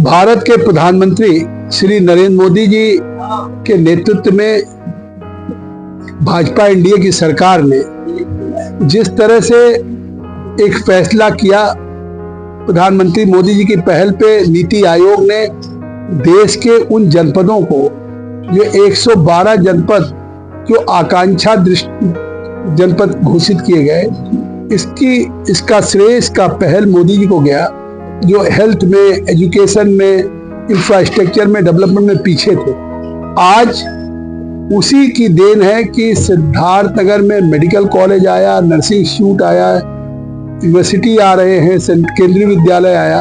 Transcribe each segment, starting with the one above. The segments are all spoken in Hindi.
भारत के प्रधानमंत्री श्री नरेंद्र मोदी जी के नेतृत्व में भाजपा इंडिया की सरकार ने जिस तरह से एक फैसला किया, प्रधानमंत्री मोदी जी की पहल पे नीति आयोग ने देश के उन जनपदों को, जो 112 जनपद जो आकांक्षा जनपद घोषित किए गए, इसका श्रेय, इसका पहल मोदी जी को गया, जो हेल्थ में, एजुकेशन में, इंफ्रास्ट्रक्चर में, डेवलपमेंट में पीछे थे। आज उसी की देन है कि सिद्धार्थनगर में मेडिकल कॉलेज आया, नर्सिंग इंस्टीट्यूट आया, यूनिवर्सिटी आ रहे हैं, केंद्रीय विद्यालय आया,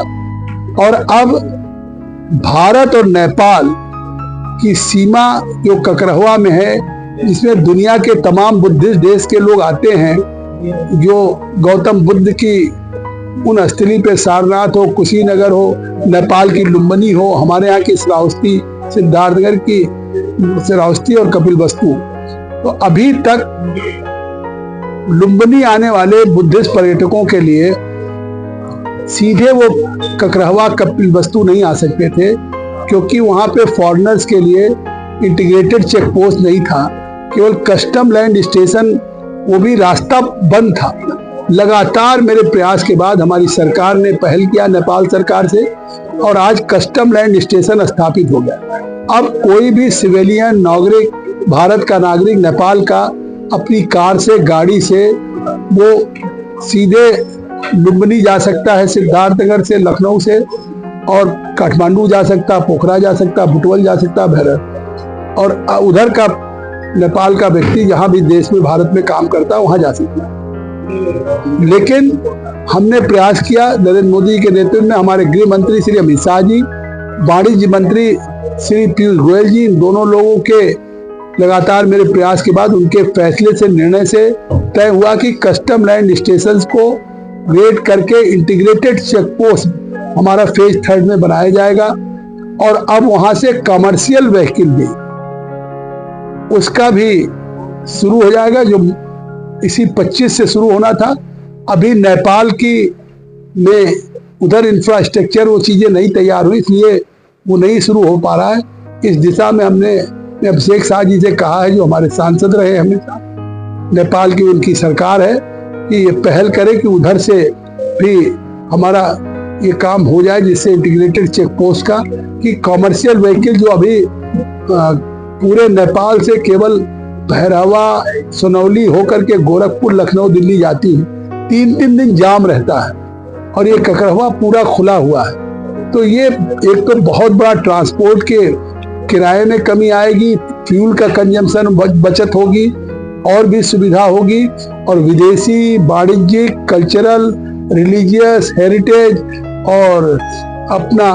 और अब भारत और नेपाल की सीमा जो ककरहवा में है, जिसमें दुनिया के तमाम बुद्धिस्ट देश के लोग आते हैं, जो गौतम बुद्ध की उन स्थली पे सारनाथ हो, कुशीनगर हो, नेपाल की लुम्बिनी हो, हमारे यहाँ की श्रावस्ती, सिद्धार्थनगर की श्रावस्ती और कपिलवस्तु। तो अभी तक लुम्बिनी आने वाले बुद्धिस्ट पर्यटकों के लिए सीधे वो ककरहवा कपिलवस्तु नहीं आ सकते थे, क्योंकि वहाँ पे फॉरेनर्स के लिए इंटीग्रेटेड चेक पोस्ट नहीं था, केवल कस्टम लैंड स्टेशन, वो भी रास्ता बंद था। लगातार मेरे प्रयास के बाद हमारी सरकार ने पहल किया नेपाल सरकार से, और आज कस्टम लैंड स्टेशन स्थापित हो गया। अब कोई भी सिविलियन नागरिक, भारत का नागरिक, नेपाल का, अपनी कार से, गाड़ी से वो सीधे लुम्बिनी जा सकता है, सिद्धार्थनगर से, लखनऊ से, और काठमांडू जा सकता, पोखरा जा सकता, बुटवल जा सकता, भैरव, और उधर का नेपाल का व्यक्ति जहां भी देश में, भारत में काम करता है, वहां जा सकता है। लेकिन हमने प्रयास किया, नरेंद्र मोदी के नेतृत्व में हमारे गृह मंत्री श्री अमित शाह जी, वाणिज्य मंत्री श्री पीयूष गोयल जी, इन दोनों लोगों के लगातार मेरे प्रयास के बाद उनके फैसले से, निर्णय से तय हुआ कि कस्टम लैंड स्टेशंस को रेड करके इंटीग्रेटेड चेक पोस्ट हमारा फेज 3 में बनाया जाएगा, और अब वहां से कमर्शियल व्हीकल भी, उसका भी शुरू हो जाएगा, जो इसी 25 से शुरू होना था। अभी नेपाल की में उधर इंफ्रास्ट्रक्चर, वो चीजें नहीं तैयार हुई, इसलिए वो नहीं शुरू हो पा रहा है। इस दिशा में हमने अभिषेक शाह जी से कहा है, जो हमारे सांसद रहे हमेशा, नेपाल की उनकी सरकार है, कि ये पहल करे कि उधर से भी हमारा ये काम हो जाए, जिससे इंटीग्रेटेड चेक पोस्ट का, कि कॉमर्शियल व्हीकल जो अभी पूरे नेपाल से केवल भैरवा, सोनौली होकर के गोरखपुर, लखनऊ, दिल्ली जाती है, 3-3 दिन जाम रहता है, और ये ककरहवा पूरा खुला हुआ है। तो ये एक तो बहुत बड़ा ट्रांसपोर्ट के किराए में कमी आएगी, फ्यूल का कंजम्पशन बचत होगी, और भी सुविधा होगी, और विदेशी, वाणिज्यिक, कल्चरल, रिलीजियस, हेरिटेज और अपना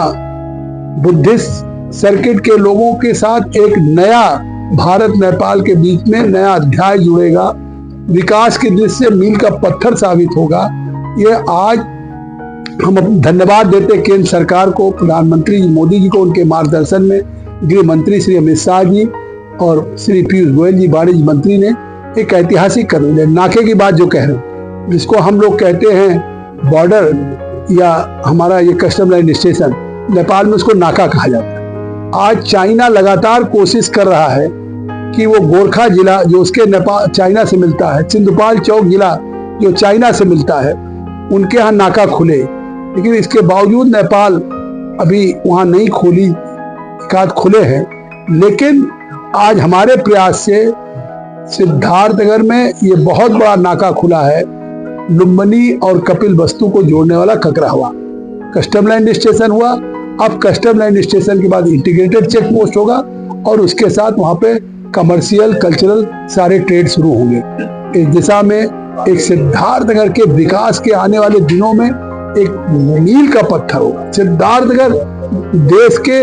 बुद्धिस्ट सर्किट के लोगों के साथ एक नया भारत नेपाल के बीच में नया अध्याय जुड़ेगा, विकास की दृष्टि से मील का पत्थर साबित होगा। ये आज हम धन्यवाद देते केंद्र सरकार को, प्रधानमंत्री मोदी जी को, उनके मार्गदर्शन में गृह मंत्री श्री अमित शाह जी और श्री पीयूष गोयल जी, वाणिज्य मंत्री, ने एक ऐतिहासिक कदम लिया। नाके की बात जो कह रहे हैं, जिसको हम लोग कहते हैं बॉर्डर या हमारा ये कस्टम लाइन स्टेशन, नेपाल में उसको नाका कहा जाता है। आज चाइना लगातार कोशिश कर रहा है कि वो गोरखा जिला जो उसके नेपाल चाइना से मिलता है, सिंधुपाल चौक जिला जो चाइना से मिलता है, उनके यहाँ नाका खुले, लेकिन इसके बावजूद नेपाल अभी वहाँ नहीं खोली, एकाध खुले हैं। लेकिन आज हमारे प्रयास से सिद्धार्थनगर में ये बहुत बड़ा नाका खुला है, लुम्बिनी और कपिलवस्तु को जोड़ने वाला ककरहवा। कस्टम लैंड स्टेशन हुआ, अब कस्टम लैंड स्टेशन के बाद इंटीग्रेटेड चेक पोस्ट होगा, और उसके साथ वहाँ पे कमर्शियल, कल्चरल सारे ट्रेड शुरू होंगे। इस दिशा में एक सिद्धार्थनगर के विकास के आने वाले दिनों में एक मील का पत्थर होगा। सिद्धार्थनगर देश के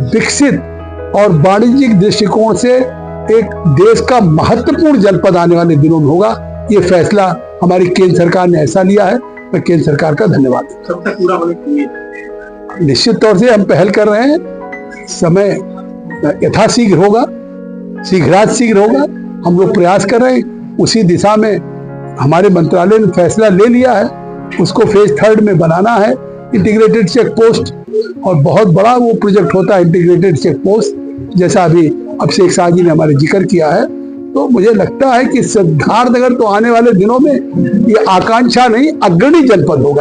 विकसित और वाणिज्यिक दृष्टिकोण से एक देश का महत्वपूर्ण जनपद आने वाले दिनों में होगा। ये फैसला हमारी केंद्र सरकार ने ऐसा लिया है, मैं केंद्र सरकार का धन्यवाद देता हूं। कब तक पूरा होने की उम्मीद है? निश्चित तौर से हम पहल कर रहे हैं, समय यथाशीघ्र होगा, शीघ्रातिशीघ्र होगा। हम लोग प्रयास कर रहे हैं, उसी दिशा में हमारे मंत्रालय ने फैसला ले लिया है, उसको फेज 3 में बनाना है, इंटीग्रेटेड चेक पोस्ट, और बहुत बड़ा वो प्रोजेक्ट होता है इंटीग्रेटेड चेक पोस्ट, जैसा अभी अभिषेक शाह जी ने हमारे जिक्र किया है। तो मुझे लगता है कि सिद्धार्थनगर तो आने वाले दिनों में ये आकांक्षा नहीं, अग्रणी जनपद होगा।